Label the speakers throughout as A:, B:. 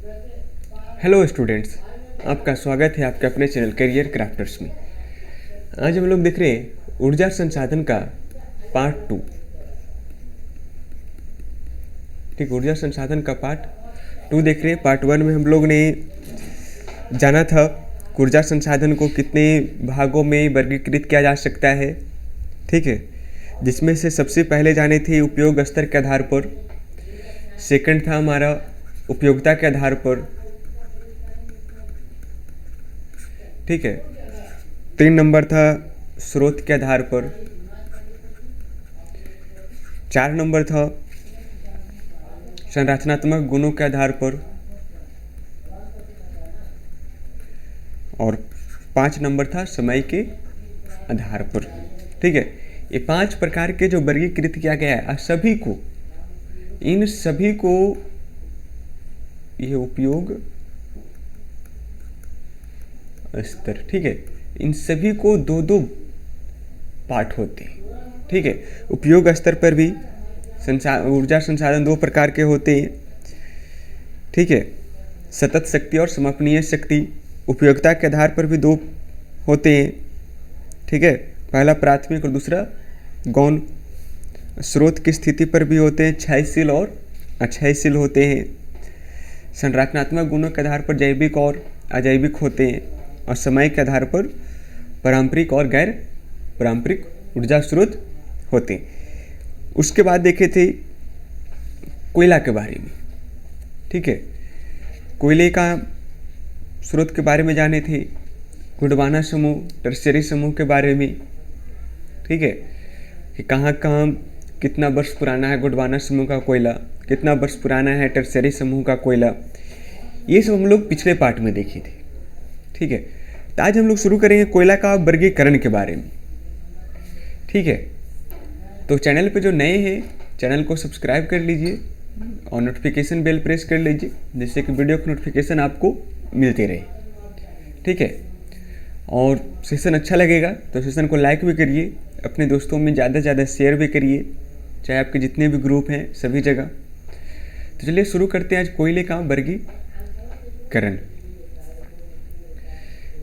A: Hello students, आपका स्वागत है आपके अपने चैनल करियर क्राफ्टर्स में। आज हम लोग देख रहे हैं ऊर्जा संसाधन का पार्ट 2। ठीक, ऊर्जा संसाधन का पार्ट 2 देख रहे हैं। पार्ट 1 में हम लोग ने जाना था कि ऊर्जा संसाधन को कितने भागों में वर्गीकृत किया जा सकता है। ठीक है, जिसमें से सबसे पहले जाने थे उपयोग स्तर के आधार पर, सेकंड था हमारा उपयोगिता के आधार पर। ठीक है, 3 नंबर था स्रोत के आधार पर, 4 नंबर था संरचनात्मक गुणों के आधार पर, और 5 नंबर था समय के आधार पर। ठीक है, ये 5 प्रकार के जो वर्गीकृत किया गया है, इन सभी को ये उपयोग स्तर, ठीक है, इन सभी को 2-2 पार्ट होते हैं। ठीक है, उपयोग स्तर पर भी ऊर्जा संसाधन 2 प्रकार के होते हैं। ठीक है, सतत शक्ति और समापनीय शक्ति। उपयोगिता के आधार पर भी 2 होते हैं। ठीक है, पहला प्राथमिक और दूसरा गौण। स्रोत की स्थिति पर भी होते हैं, क्षयशील और अक्षयशील होते हैं। संरचनात्मक गुणों के आधार पर जैविक और अजैविक होते हैं, और समय के आधार पर पारंपरिक और गैर पारंपरिक ऊर्जा स्रोत होते हैं। उसके बाद देखे थे कोयला के बारे में। ठीक है, कोयले का स्रोत के बारे में जाने थे, गोंडवाना समूह, टर्शियरी समूह के बारे में। ठीक है, कि कहाँ कहाँ कितना वर्ष पुराना है गोंडवाना समूह का कोयला, कितना वर्ष पुराना है टर्शियरी समूह का कोयला, ये सब हम लोग पिछले पार्ट में देखे थे। ठीक है, तो आज हम लोग शुरू करेंगे कोयला का वर्गीकरण के बारे में। ठीक है, तो चैनल पे जो नए हैं चैनल को सब्सक्राइब कर लीजिए और नोटिफिकेशन बेल प्रेस कर लीजिए, जिससे कि वीडियो की नोटिफिकेशन आपको मिलती रहे। ठीक है, और सेशन अच्छा लगेगा तो सेशन को लाइक भी करिए, अपने दोस्तों में ज़्यादा से ज़्यादा शेयर भी करिए, चाहे आपके जितने भी ग्रुप हैं सभी जगह। तो चलिए शुरू करते हैं आज कोयले का वर्गीकरण।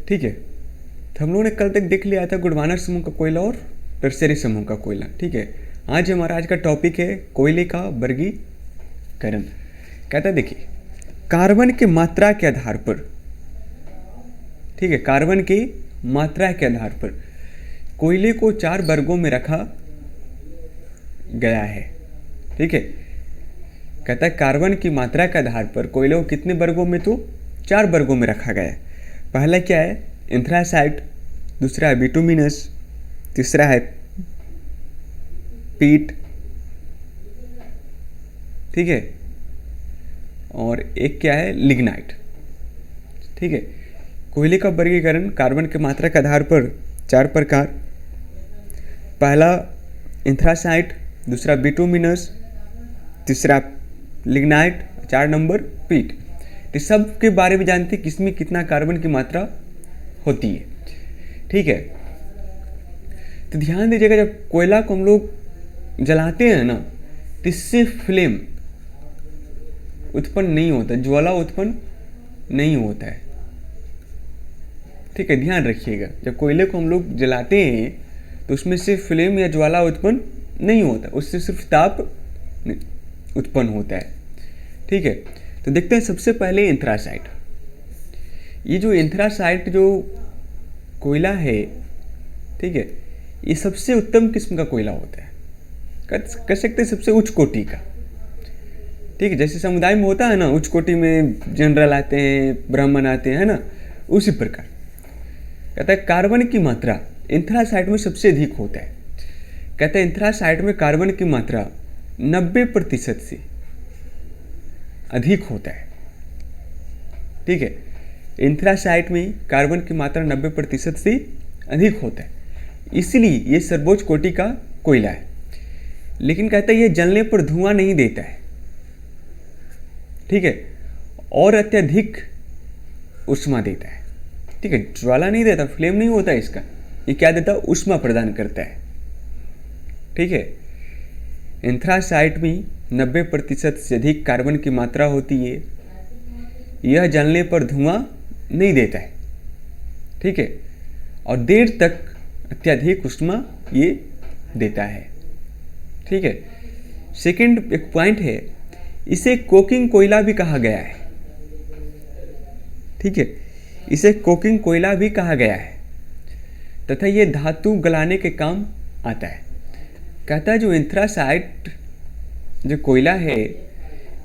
A: ठीक है, तो हम लोगों ने कल तक देख लिया था गोंडवाना समूह का कोयला और टर्शियरी समूह का कोयला। ठीक है, आज का टॉपिक है कोयले का वर्गीकरण। कहता है देखिए, कार्बन की मात्रा के आधार पर, ठीक है, कार्बन की मात्रा के आधार पर कोयले को 4 वर्गों में रखा गया है। ठीक है, कहता है कार्बन की मात्रा के आधार पर कोयले को कितने वर्गों में, तो 4 वर्गों में रखा गया है। पहला क्या है, एंथ्रासाइट, दूसरा है बिटुमिनस, तीसरा है पीट, ठीक है, और एक क्या है, लिग्नाइट। ठीक है, कोयले का वर्गीकरण कार्बन की मात्रा के आधार पर 4 प्रकार। पहला एंथ्रासाइट, दूसरा बिटुमिनस, तीसरा लिग्नाइट, 4 नंबर पीट। तो सब के बारे में जानते हैं किसमें कितना कार्बन की मात्रा होती है। ठीक है, तो ध्यान दीजिएगा, जब कोयला को हम लोग जलाते हैं ना, तो इससे फ्लेम उत्पन्न नहीं होता, ज्वाला उत्पन्न नहीं होता है। ठीक है, ध्यान रखिएगा, जब कोयले को हम लोग जलाते हैं तो उसमें से फ्लेम या ज्वाला उत्पन्न नहीं होता, उससे सिर्फ ताप उत्पन्न होता है। ठीक है, तो देखते हैं सबसे पहले एंथ्रासाइट। ये जो एंथ्रासाइट जो कोयला है, ठीक है, ये सबसे उत्तम किस्म का कोयला होता है, कह सकते हैं सबसे उच्च कोटि का। ठीक है, जैसे समुदाय में होता है ना, उच्च कोटि में जनरल आते हैं, ब्राह्मण आते हैं, है ना, उसी प्रकार। कहता है कार्बन की मात्रा एंथ्रासाइट में सबसे अधिक होता है। कहता है एंथ्रासाइट में कार्बन की मात्रा 90% से अधिक होता है। ठीक है, एंथ्रासाइट में कार्बन की मात्रा 90% से अधिक होता है, इसलिए ये सर्वोच्च कोटि का कोयला है। लेकिन कहता है ये जलने पर धुआं नहीं देता है। ठीक है, और अत्यधिक ऊष्मा देता है। ठीक है, ज्वाला नहीं देता, फ्लेम नहीं होता इसका, ये क्या देता है, ऊष्मा प्रदान करता है। ठीक है, एंथ्रासाइट में 90% से अधिक कार्बन की मात्रा होती है, यह जलने पर धुआं नहीं देता है, ठीक है, और देर तक अत्यधिक ऊष्मा ये देता है, ठीक है। सेकंड एक पॉइंट है, इसे कोकिंग कोयला भी कहा गया है, ठीक है, इसे कोकिंग कोयला भी कहा गया है तथा ये धातु गलाने के काम आता है। कहता है जो एंथ्रासाइट जो कोयला है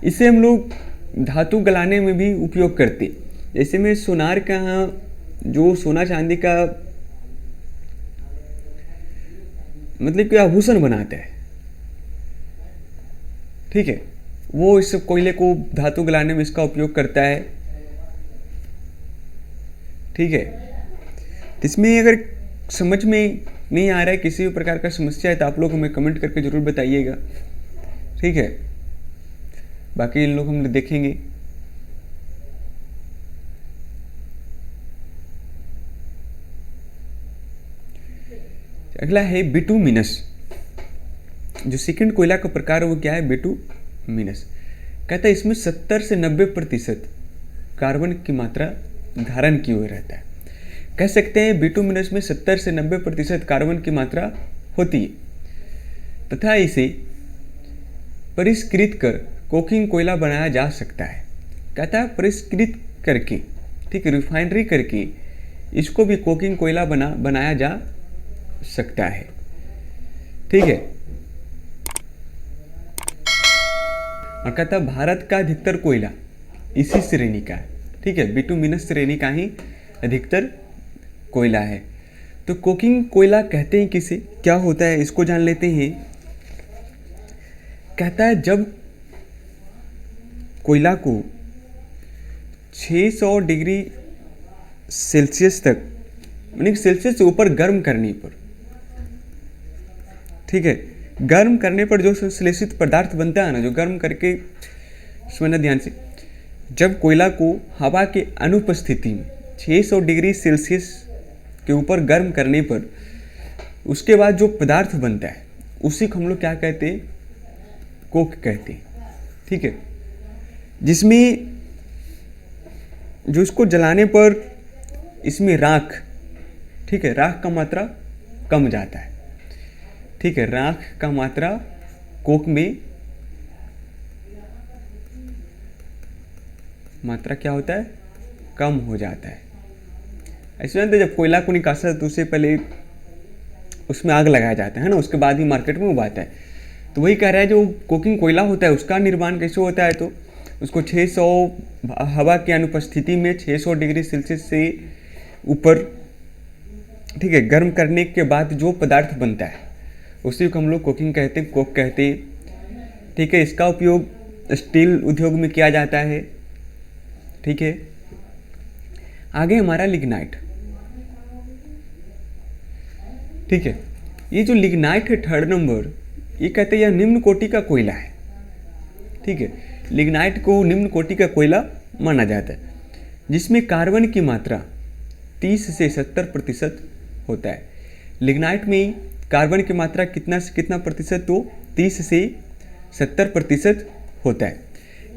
A: इसे हम लोग धातु गलाने में भी उपयोग करते, जैसे में सोनार का जो सोना चांदी का मतलब कि आभूषण बनाते हैं, ठीक है, वो इस कोयले को धातु गलाने में इसका उपयोग करता है, ठीक है। इसमें अगर समझ में नहीं आ रहा है, किसी भी प्रकार का समस्या है तो आप लोग हमें कमेंट करके जरूर बताइएगा, ठीक है। बाकी इन लोग हम देखेंगे। अगला है बिटुमिनस। जो सेकंड कोयला का प्रकार है वो क्या है? बिटुमिनस। कहता है इसमें 70 से 90% कार्बन की मात्रा धारण किए हुए रहता है। कह सकते हैं बिटुमिनस में 70 से 90% कार्बन की मात्रा होती है तथा इसे परिष्कृत कर कोकिंग कोयला बनाया जा सकता है। कहता है परिष्कृत करके, ठीक है, रिफाइनरी करके इसको भी कोकिंग कोयला बनाया जा सकता है, ठीक है। और कहता है भारत का अधिकतर कोयला इसी श्रेणी का है, ठीक है, बिटुमिनस श्रेणी का ही अधिकतर कोयला है। तो कोकिंग कोयला कहते हैं किसे, क्या होता है इसको जान लेते हैं। कहता है जब कोयला को 600 डिग्री सेल्सियस तक, यानी सेल्सियस से ऊपर गर्म करने पर, ठीक है, गर्म करने पर जो संश्लेषित पदार्थ बनता है ना, जो गर्म करके, समझना ध्यान से, जब कोयला को हवा के अनुपस्थिति में 600 डिग्री सेल्सियस के ऊपर गर्म करने पर उसके बाद जो पदार्थ बनता है उसी को हम लोग क्या कहते हैं? कोक कहते हैं, ठीक है। जिसमें जो इसको जलाने पर इसमें राख, ठीक है, राख का मात्रा कम जाता है, ठीक है, राख का मात्रा कोक में मात्रा क्या होता है? कम हो जाता है। ऐसे जानते जब कोयला को निकासा तो उससे पहले उसमें आग लगाया जाता है ना, उसके बाद ही मार्केट में उबाता है। तो वही कह रहा है जो कोकिंग कोयला होता है उसका निर्माण कैसे होता है, तो उसको 600 हवा की अनुपस्थिति में 600 डिग्री सेल्सियस से ऊपर, ठीक है, गर्म करने के बाद जो पदार्थ बनता है उसी को हम लोग कोकिंग कहते हैं, कोक कहते हैं, ठीक है। इसका उपयोग स्टील उद्योग में किया जाता है, ठीक है। आगे हमारा लिग्नाइट, ठीक है। ये जो लिग्नाइट है थर्ड नंबर, ये कहते हैं यह निम्न कोटि का कोयला है, ठीक है। लिग्नाइट को निम्न कोटि का कोयला माना जाता है, जिसमें कार्बन की मात्रा 30 से 70% होता है। लिग्नाइट में कार्बन की मात्रा कितना से कितना प्रतिशत? तो 30 से 70% होता है।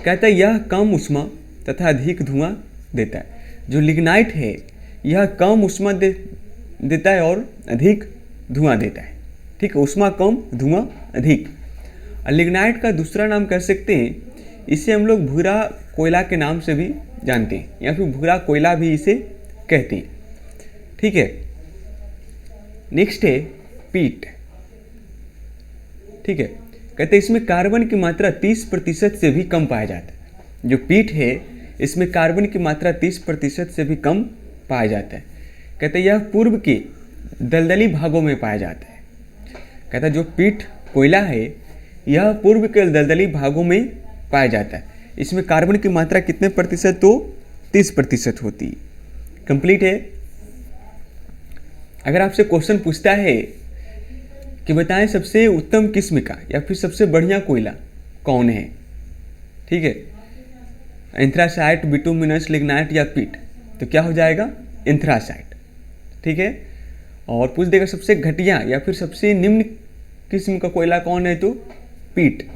A: कहता है यह कम ऊष्मा तथा अधिक धुआं देता है। जो लिग्नाइट है यह कम ऊष्मा देता है और अधिक धुआं देता है, ठीक है, ऊष्मा कम धुआं अधिक। और लिग्नाइट का दूसरा नाम कह सकते हैं, इसे हम लोग भूरा कोयला के नाम से भी जानते हैं या फिर भूरा कोयला भी इसे कहते हैं, ठीक है। नेक्स्ट है पीट, ठीक है। कहते हैं इसमें कार्बन की मात्रा 30% से भी कम पाया जाता है। जो पीट है इसमें कार्बन की मात्रा 30% से भी कम पाया जाता है। कहते हैं यह पूर्व के दलदली भागों में पाया जाता है। कहता है जो पीट कोयला है यह पूर्व के दलदली भागों में पाया जाता है। इसमें कार्बन की मात्रा कितने प्रतिशत? तो 30% होती है। कंप्लीट है। अगर आपसे क्वेश्चन पूछता है कि बताएं सबसे उत्तम किस्म का या फिर सबसे बढ़िया कोयला कौन है, ठीक है, एंथ्रासाइट, बिटुमिनस, लिग्नाइट या पीट, तो क्या हो जाएगा? एंथ्रासाइट, ठीक है। और पूछ देगा सबसे घटिया या फिर सबसे निम्न किस्म का कोयला कौन है, तो पीट।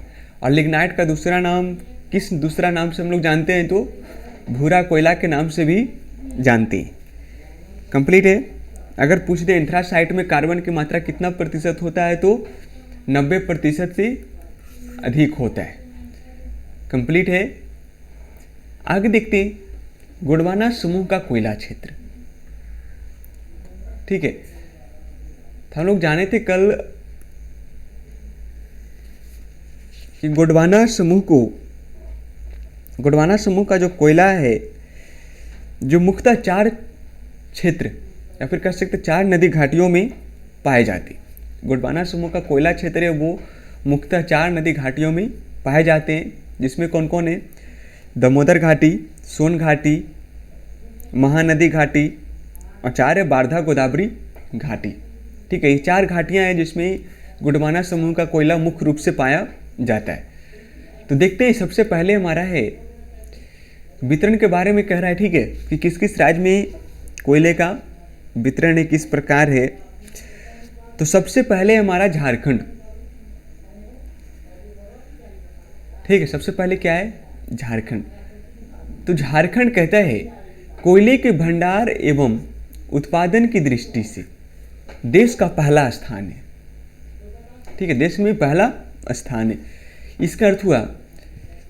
A: और लिग्नाइट का दूसरा नाम से हम लोग जानते हैं तो भूरा कोयला के नाम से भी जानते हैं। कंप्लीट है। अगर पूछ दे एंथ्रासाइट में कार्बन की मात्रा कितना प्रतिशत होता है तो 90% से अधिक होता है। कंप्लीट है। आगे देखते हैं गोंडवाना समूह का कोयला क्षेत्र। ठीक है, तो हम लोग जाने थे कल कि गोंडवाना समूह का जो कोयला है, जो मुख्यतः 4 क्षेत्र या फिर कह सकते 4 नदी घाटियों में पाए जाते। गोंडवाना समूह का कोयला क्षेत्र है वो मुख्यतः 4 नदी घाटियों में पाए जाते हैं, जिसमें कौन कौन है? दामोदर घाटी, सोन घाटी, महानदी घाटी और 4 है वारधा गोदावरी घाटी। ठीक है, ये 4 घाटियाँ हैं जिसमें गोंडवाना समूह का कोयला मुख्य रूप से पाया जाता है। तो देखते हैं, सबसे पहले हमारा है वितरण के बारे में कह रहा है। ठीक है, कि किस किस राज्य में कोयले का वितरण है, किस प्रकार है। तो सबसे पहले हमारा झारखंड। ठीक है, सबसे पहले क्या है? झारखंड। तो झारखंड कहता है कोयले के भंडार एवं उत्पादन की दृष्टि से देश का पहला स्थान है। ठीक है, देश में पहला स्थान है। इसका अर्थ हुआ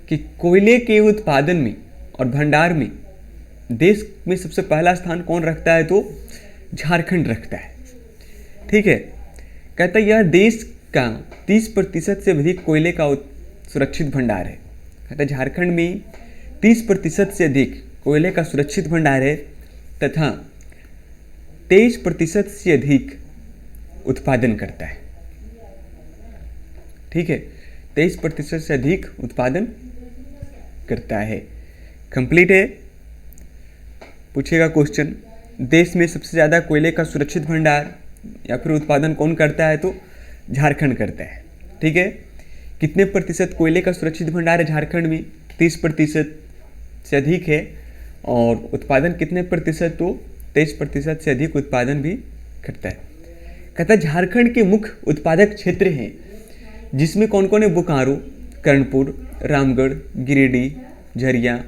A: कि कोयले के उत्पादन में और भंडार में देश में सबसे पहला स्थान कौन रखता है? तो झारखंड रखता है। ठीक है, कहता है यह देश का 30% से अधिक कोयले का सुरक्षित भंडार है। कहता है झारखंड में 30% से अधिक कोयले का सुरक्षित भंडार है तथा 23% से अधिक उत्पादन करता है। ठीक है, 23% से अधिक उत्पादन करता है। कंप्लीट है। पूछेगा क्वेश्चन, देश में सबसे ज़्यादा कोयले का सुरक्षित भंडार या फिर उत्पादन कौन करता है? तो झारखंड करता है। ठीक है, कितने प्रतिशत कोयले का सुरक्षित भंडार है झारखंड में? 30% से अधिक है। और उत्पादन कितने प्रतिशत? तो 23% से अधिक उत्पादन भी करता है। कहता है झारखंड के मुख्य उत्पादक क्षेत्र हैं जिसमें कौन कौन है? बोकारो, कर्णपुर, रामगढ़, गिरिडीह, झरिया,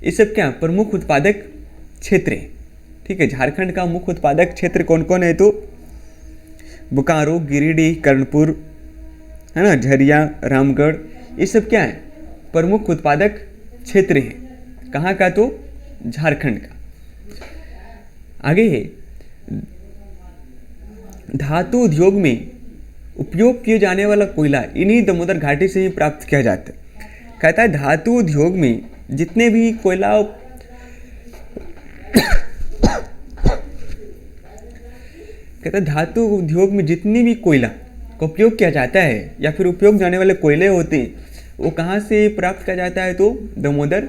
A: ये सब क्या प्रमुख उत्पादक क्षेत्र हैं। ठीक है, झारखंड का मुख्य उत्पादक क्षेत्र कौन कौन है? तो बोकारो, गिरिडीह, कर्णपुर, है ना, झरिया, रामगढ़, ये सब क्या है? प्रमुख उत्पादक क्षेत्र हैं। कहाँ का? तो झारखंड का। आगे है धातु उद्योग में उपयोग किए जाने वाला कोयला इन्हीं दामोदर घाटी से ही प्राप्त किया जाता है। कहता है धातु उद्योग में जितने भी कोयला कहता है धातु उद्योग में जितनी भी कोयला का उपयोग किया जाता है या फिर उपयोग जाने वाले कोयले होते हैं वो कहाँ से प्राप्त किया जाता है? तो दामोदर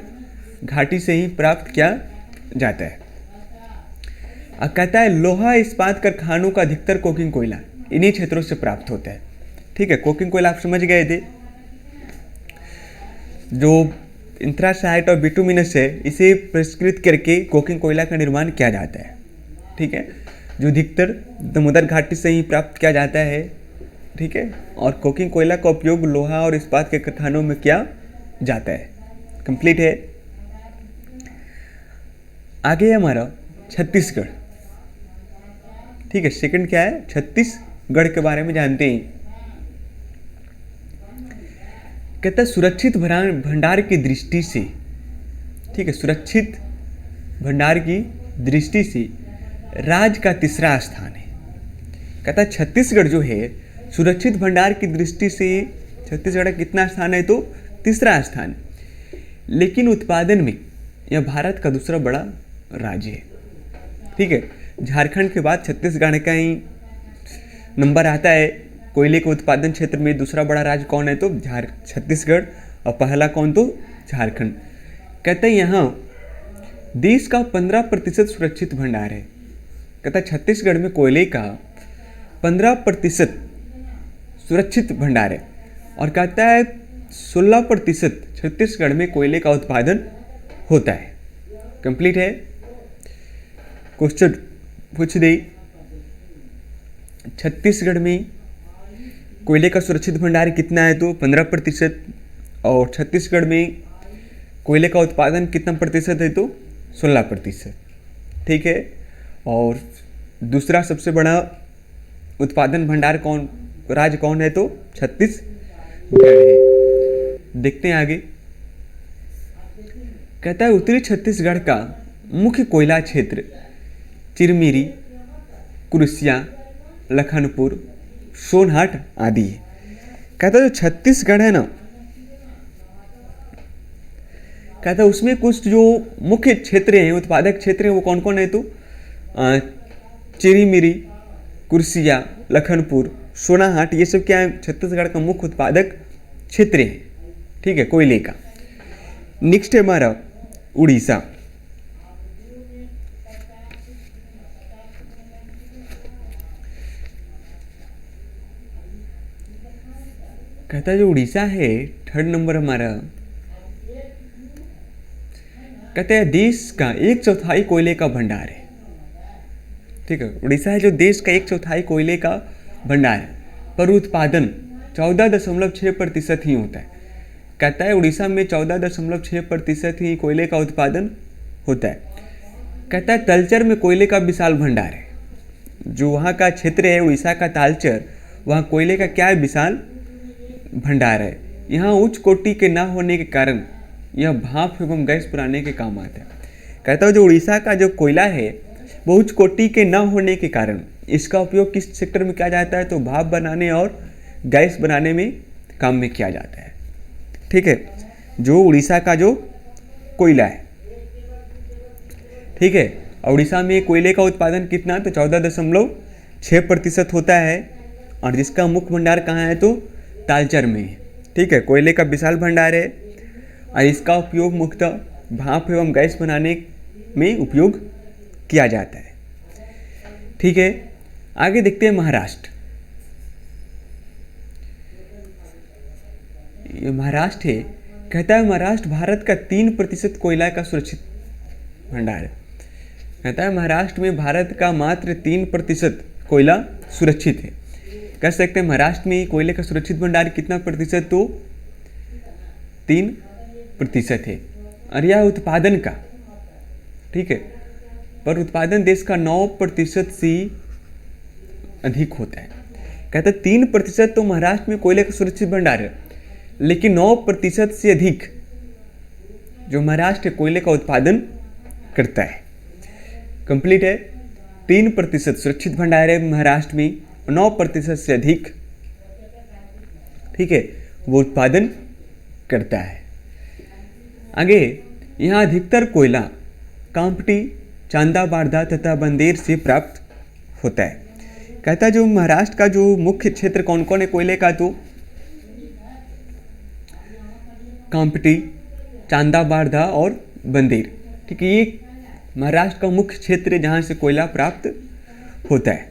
A: घाटी से ही प्राप्त किया जाता है। अब कहता है लोहा इस्पात कारखानों का अधिकतर कोकिंग कोयला इन्हीं क्षेत्रों से प्राप्त होता है। ठीक है, कोकिंग कोयला आप समझ गए थे, जो इंथ्रासाइट और बिटुमिनस है इसे परिष्कृत करके कोकिंग कोयला का निर्माण किया जाता है। ठीक है, जो अधिकतर दामोदर घाटी से ही प्राप्त किया जाता है। ठीक है, और कोकिंग कोयला का उपयोग लोहा और इस्पात के कारखानों में किया जाता है। कंप्लीट है। आगे है हमारा छत्तीसगढ़। ठीक है, सेकंड क्या है? छत्तीसगढ़ के बारे में जानते हैं। कहता है सुरक्षित भंडार की दृष्टि से, ठीक है, सुरक्षित भंडार की दृष्टि से राज्य का 3रा स्थान है। कहता है छत्तीसगढ़ जो है सुरक्षित भंडार की दृष्टि से छत्तीसगढ़ का कितना स्थान है? तो 3रा स्थान। लेकिन उत्पादन में यह भारत का दूसरा बड़ा राज्य है। ठीक है, झारखंड के बाद छत्तीसगढ़ का ही नंबर आता है। कोयले के उत्पादन क्षेत्र में दूसरा बड़ा राज्य कौन है? तो छत्तीसगढ़। और पहला कौन? तो झारखंड। कहते हैं यहाँ देश का 15% सुरक्षित भंडार है। कहता है छत्तीसगढ़ में कोयले का 15% सुरक्षित भंडार है। और कहता है 16% छत्तीसगढ़ में कोयले का उत्पादन होता है। कंप्लीट है। क्वेश्चन पूछ दे, छत्तीसगढ़ में कोयले का सुरक्षित भंडार कितना है? तो 15%। और छत्तीसगढ़ में कोयले का उत्पादन कितना प्रतिशत है तो 16%, ठीक है। और दूसरा सबसे बड़ा उत्पादन भंडार राज्य कौन है तो छत्तीसगढ़ है। देखते हैं आगे, कहता है उत्तरी छत्तीसगढ़ का मुख्य कोयला क्षेत्र चिरमिरी, कुरुसिया, लखनपुर, सोनहट आदि है। कहता है जो छत्तीसगढ़ है ना, कहता है उसमें कुछ जो मुख्य क्षेत्र हैं, उत्पादक क्षेत्र हैं, वो कौन कौन है तो चिरमिरी, कुरुसिया, लखनपुर, सोनाहाट, ये सब क्या है छत्तीसगढ़ का मुख्य उत्पादक क्षेत्र है, ठीक है, कोयले का। नेक्स्ट है हमारा उड़ीसा। कहता है जो उड़ीसा है थर्ड नंबर हमारा, कहते हैं देश का 1/4 कोयले का भंडार है, ठीक है। उड़ीसा है जो देश का 1/4 कोयले का भंडार है, पर उत्पादन 14.6% ही होता है। कहता है उड़ीसा में 14.6% ही कोयले का उत्पादन होता है। कहता है तलचर में कोयले का विशाल भंडार है, जो वहाँ का क्षेत्र है उड़ीसा का तालचर, वहाँ कोयले का क्या है विशाल भंडार है। यहाँ उच्च कोटि के ना होने के कारण यह भाप एवं गैस बनाने के काम आता है। कहता है जो उड़ीसा का जो कोयला है वो उच्च कोटि के ना होने के कारण इसका उपयोग किस सेक्टर में किया जाता है तो भाप बनाने और गैस बनाने में काम में किया जाता है, ठीक है। जो उड़ीसा का जो कोयला है, ठीक है, उड़ीसा में कोयले का उत्पादन कितना तो 14.6% होता है, और जिसका मुख्य भंडार कहाँ है तो तालचर में है, ठीक है। कोयले का विशाल भंडार है और इसका उपयोग मुख्यतः भाप एवं गैस बनाने में उपयोग किया जाता है, ठीक है। आगे देखते हैं महाराष्ट्र। ये महाराष्ट्र है, कहता है महाराष्ट्र भारत का 3% कोयला का सुरक्षित भंडार है। कहता है महाराष्ट्र में भारत का मात्र 3% कोयला सुरक्षित है। कह सकते हैं महाराष्ट्र में कोयले का सुरक्षित भंडार कितना प्रतिशत तो 3% है, और यह उत्पादन का, ठीक है, पर उत्पादन देश का 9% से अधिक होता है। कहता है 3% तो महाराष्ट्र में कोयले का सुरक्षित भंडार है, लेकिन 9% से अधिक जो महाराष्ट्र कोयले का उत्पादन करता है। कंप्लीट है, 3% सुरक्षित भंडार है महाराष्ट्र में, 9% से अधिक, ठीक है, वो उत्पादन करता है। आगे यहाँ अधिकतर कोयला कांपटी, चांदा बारदा तथा बंदेर से प्राप्त होता है। कहता है जो महाराष्ट्र का जो मुख्य क्षेत्र कौन कौन है कोयले का तो कांपटी, चांदा बारदा और बंदेर, ठीक है, ये महाराष्ट्र का मुख्य क्षेत्र है जहाँ से कोयला प्राप्त होता है।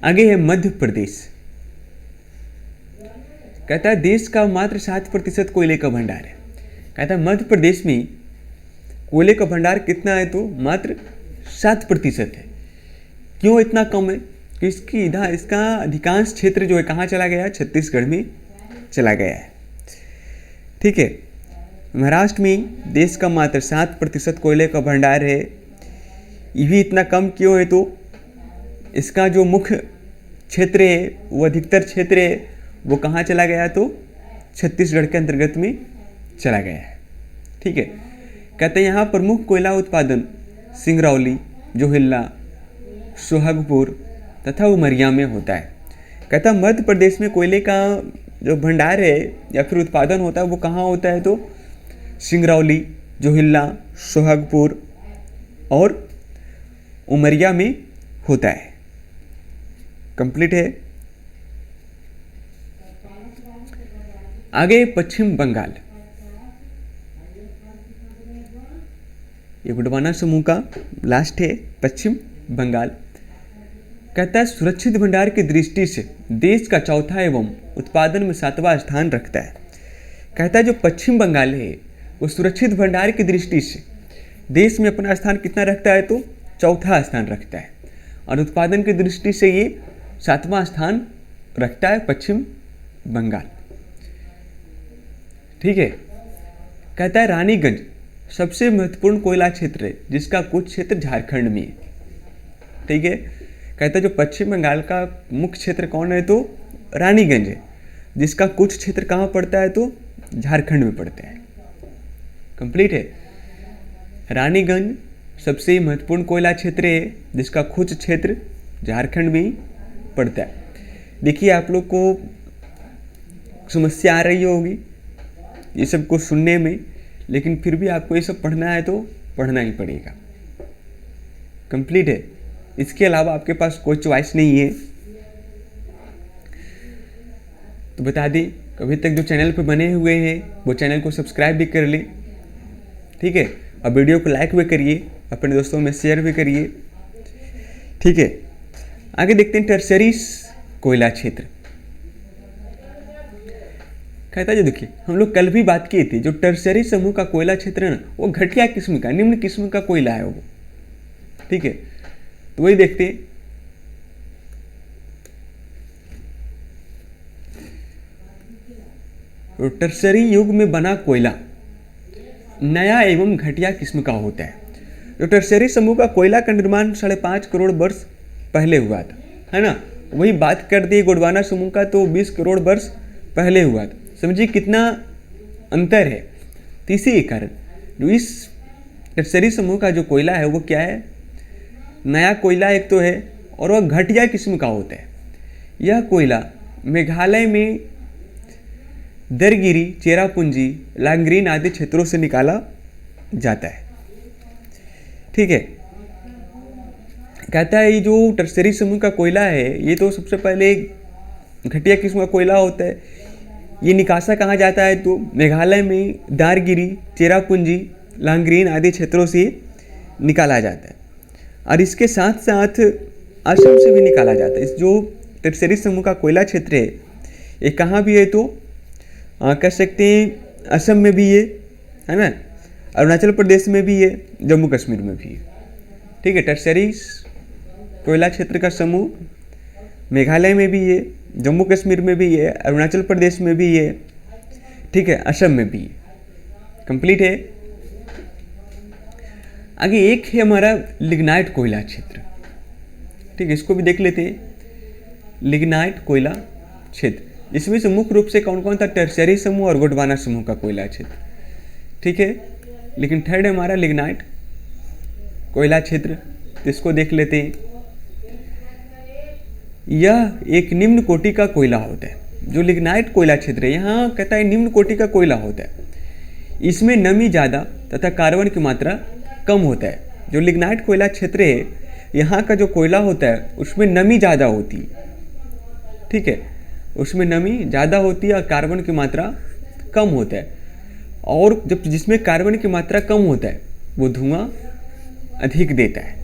A: आगे है मध्य प्रदेश। कहता है देश का मात्र 7% कोयले का भंडार है। कहता है मध्य प्रदेश में कोयले का भंडार कितना है तो मात्र 7% है। क्यों इतना कम है कि इसका अधिकांश क्षेत्र जो है कहाँ चला गया है, छत्तीसगढ़ में चला गया है, ठीक है। महाराष्ट्र में देश का मात्र 7% कोयले का भंडार है। ये भी इतना कम क्यों है तो इसका जो मुख्य क्षेत्र है वो अधिकतर क्षेत्र है वो कहाँ चला गया तो छत्तीसगढ़ के अंतर्गत में चला गया है, ठीक है। कहते हैं यहाँ प्रमुख कोयला उत्पादन सिंगरौली, जोहिल्ला, सोहागपुर तथा उमरिया में होता है। कहता है मध्य प्रदेश में कोयले का जो भंडार है या फिर उत्पादन होता है वो कहाँ होता है तो सिंगरौली, जोहिल्ला, सोहागपुर और उमरिया में होता है। कंप्लीट है। आगे पश्चिम बंगाल, ये गोंडवाना समूह का लास्ट है पश्चिम बंगाल। कहता है सुरक्षित भंडार की दृष्टि से देश का चौथा एवं उत्पादन में 7वां स्थान रखता है। कहता है जो पश्चिम बंगाल है वो सुरक्षित भंडार की दृष्टि से देश में अपना स्थान कितना रखता है तो चौथा स्थान रखता है, और उत्पादन की दृष्टि से ये 7वां स्थान रखता है पश्चिम बंगाल, ठीक है। कहता है रानीगंज सबसे महत्वपूर्ण कोयला क्षेत्र है जिसका कुछ क्षेत्र झारखंड में है। ठीक है, कहता है जो पश्चिम बंगाल का मुख्य क्षेत्र कौन है तो रानीगंज है, जिसका कुछ क्षेत्र कहाँ पड़ता है तो झारखंड में पड़ता है। कंप्लीट है। रानीगंज सबसे महत्वपूर्ण कोयला क्षेत्र है जिसका कुछ क्षेत्र झारखंड में ही पड़ता है। देखिए आप लोग को समस्या आ रही होगी ये सब को सुनने में, लेकिन फिर भी आपको ये सब पढ़ना है तो पढ़ना ही पड़ेगा। कंप्लीट है। इसके अलावा आपके पास कोई चॉइस नहीं है। तो बता दें, अभी तक जो चैनल पे बने हुए हैं वो चैनल को सब्सक्राइब भी कर लें। ठीक है, और वीडियो को लाइक भी करिए, अपने दोस्तों में शेयर भी करिए। ठीक है, आगे देखते हैं टर्सरी कोयला क्षेत्र। कहता है जो देखिए हम लोग कल भी बात की थी, जो टर्सरी समूह का कोयला क्षेत्र है ना वो घटिया किस्म का, निम्न किस्म का कोयला है वो। ठीक है, तो वही देखते हैं। तो टर्सरी युग में बना कोयला नया एवं घटिया किस्म का होता है। जो टर्सरी समूह का कोयला का निर्माण 5.5 करोड़ वर्ष पहले हुआ था, है ना। वही बात कर दी गोंडवाना समूह का तो 20 करोड़ वर्ष पहले हुआ था। समझिए कितना अंतर है। तीसरी एक कारण जो इस टर्सरी समूह का जो कोयला है वो क्या है, नया कोयला एक तो है और वह घटिया किस्म का होता है। यह कोयला मेघालय में दरगिरी, चेरापूंजी, लांगरीन आदि क्षेत्रों से निकाला जाता है। ठीक है, कहता है ये जो टर्सरी समूह का कोयला है ये तो सबसे पहले घटिया किस्म का कोयला होता है। ये निकासा कहाँ जाता है तो मेघालय में दारगिरी, चेरापूंजी, लांगरीन आदि क्षेत्रों से निकाला जाता है। और इसके साथ साथ असम से भी निकाला जाता है। इस जो टर्सरी समूह का कोयला क्षेत्र है ये कहाँ भी है तो कह सकते हैं असम में भी है ना, अरुणाचल प्रदेश में भी है, जम्मू कश्मीर में भी है। ठीक है, टर्सरी कोयला क्षेत्र का समूह मेघालय में भी है, जम्मू कश्मीर में भी है, अरुणाचल प्रदेश में भी है। ठीक है, असम में भी है। कंप्लीट है। आगे एक है हमारा लिग्नाइट कोयला क्षेत्र। ठीक है, इसको भी देख लेते हैं। लिग्नाइट कोयला क्षेत्र, इसमें से मुख्य रूप से कौन कौन था, टर्सरी समूह और गोंडवाना समूह का कोयला क्षेत्र। ठीक है, लेकिन थर्ड है हमारा लिग्नाइट कोयला क्षेत्र, इसको देख लेते हैं। यह एक निम्न कोटि का कोयला होता है। जो लिग्नाइट कोयला क्षेत्र है यहाँ कहता है निम्न कोटि का कोयला होता है। इसमें नमी ज़्यादा तथा कार्बन की मात्रा कम होता है। जो लिग्नाइट कोयला क्षेत्र है यहाँ का जो कोयला होता है उसमें नमी ज़्यादा होती है। ठीक है, उसमें नमी ज़्यादा होती है और कार्बन की मात्रा कम होता है। और जब जिसमें कार्बन की मात्रा कम होता है वो धुआं अधिक देता है।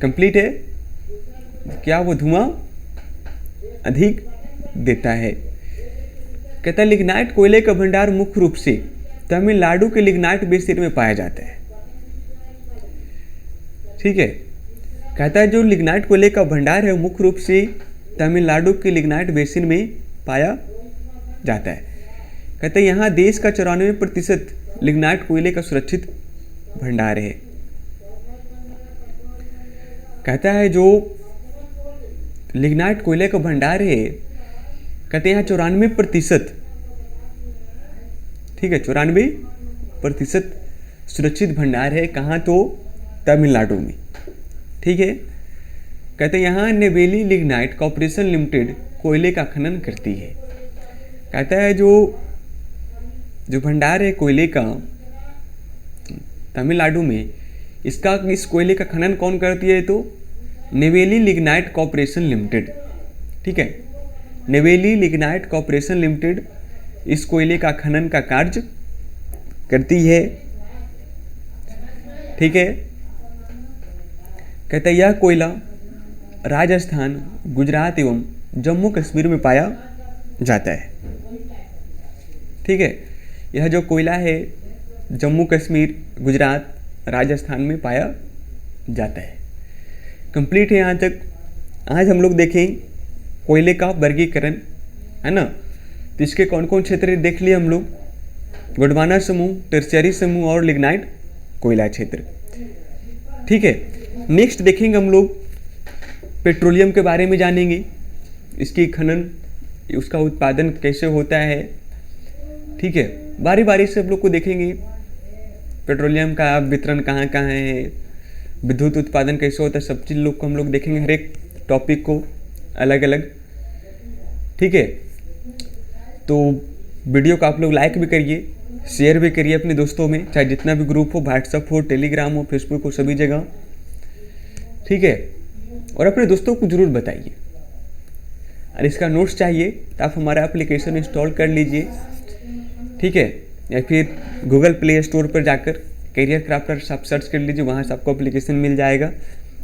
A: कंप्लीट है, क्या वो धुआं अधिक देता है। कहता है लिग्नाइट कोयले का भंडार मुख्य रूप से तमिलनाडु के लिग्नाइट बेसिन में पाया जाता है। ठीक है, कहता है जो लिग्नाइट कोयले का भंडार है मुख्य रूप से तमिलनाडु के लिग्नाइट बेसिन में पाया जाता है। कहते हैं यहाँ देश का 94% लिग्नाइट कोयले का सुरक्षित भंडार है। कहता है जो लिग्नाइट कोयले का भंडार है, कहते हैं यहाँ 94%, ठीक है 94% सुरक्षित भंडार है। कहाँ तो तमिलनाडु में। ठीक है, कहते हैं यहाँ नेवेली लिग्नाइट कॉर्पोरेशन लिमिटेड कोयले का खनन करती है। कहता है जो भंडार है कोयले का तमिलनाडु में, इस कोयले का खनन कौन करती है तो नेवेली लिग्नाइट कॉर्पोरेशन लिमिटेड। ठीक है, नेवेली लिग्नाइट कॉर्पोरेशन लिमिटेड इस कोयले का खनन का कार्य करती है। ठीक है, कहता है यह कोयला राजस्थान, गुजरात एवं जम्मू कश्मीर में पाया जाता है। ठीक है, यह जो कोयला है जम्मू कश्मीर, गुजरात, राजस्थान में पाया जाता है। कंप्लीट है यहाँ तक। आज हम लोग देखें कोयले का वर्गीकरण, है ना। तो इसके कौन कौन क्षेत्र देख लिए हम लोग। गोंडवाना समूह, टर्शियरी समूह और लिग्नाइट कोयला क्षेत्र। ठीक है, नेक्स्ट देखेंगे हम लोग पेट्रोलियम के बारे में जानेंगे, इसकी खनन, उसका उत्पादन कैसे होता है। ठीक है, बारी बारी से हम लोग को देखेंगे पेट्रोलियम का वितरण कहाँ कहाँ है, विद्युत उत्पादन कैसे होता है, सब चीज़ लोग को हम लोग देखेंगे, हर एक टॉपिक को अलग अलग। ठीक है, तो वीडियो को आप लोग लाइक भी करिए, शेयर भी करिए अपने दोस्तों में, चाहे जितना भी ग्रुप हो, व्हाट्सअप हो, टेलीग्राम हो, फेसबुक हो, सभी जगह। ठीक है, और अपने दोस्तों को जरूर बताइए। और इसका नोट्स चाहिए तो आप हमारा एप्लीकेशन इंस्टॉल कर लीजिए। ठीक है, या फिर गूगल प्ले स्टोर पर जाकर करियर क्राफ्टर आप सर्च कर लीजिए, वहाँ से आपको एप्लीकेशन मिल जाएगा।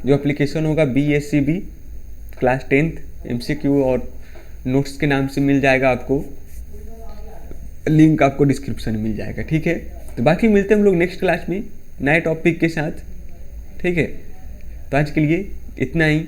A: जो एप्लीकेशन होगा BSCB क्लास 10th MCQ और नोट्स के नाम से मिल जाएगा आपको, लिंक आपको डिस्क्रिप्शन में मिल जाएगा। ठीक है, तो बाकी मिलते हैं हम लोग नेक्स्ट क्लास में नए टॉपिक के साथ। ठीक है, तो आज के लिए इतना ही।